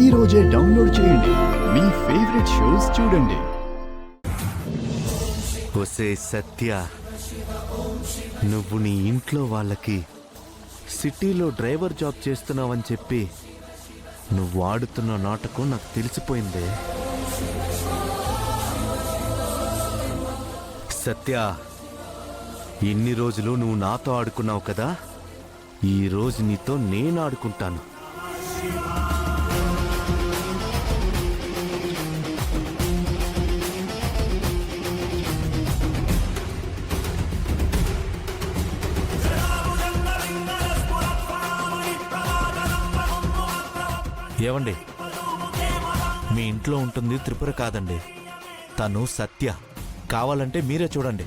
ఈ రోజే డౌన్లోడ్ చేయండి. మీ ఫేవరెట్ షోస్ చూడండి. ఒసే సత్య, నువ్వు నీ ఇంట్లో వాళ్ళకి సిటీలో డ్రైవర్ జాబ్ చేస్తున్నావని చెప్పి నువ్వు ఆడుతున్న నాటకం నాకు తెలిసిపోయిందే. సత్య, ఇన్ని రోజులు నువ్వు నాతో ఆడుకున్నావు కదా, ఈ రోజు నీతో నేను ఆడుకుంటాను. ఏవండి, మీ ఇంట్లో ఉంటుంది త్రిపుర కాదండి, తను సత్య. కావాలంటే మీరే చూడండి.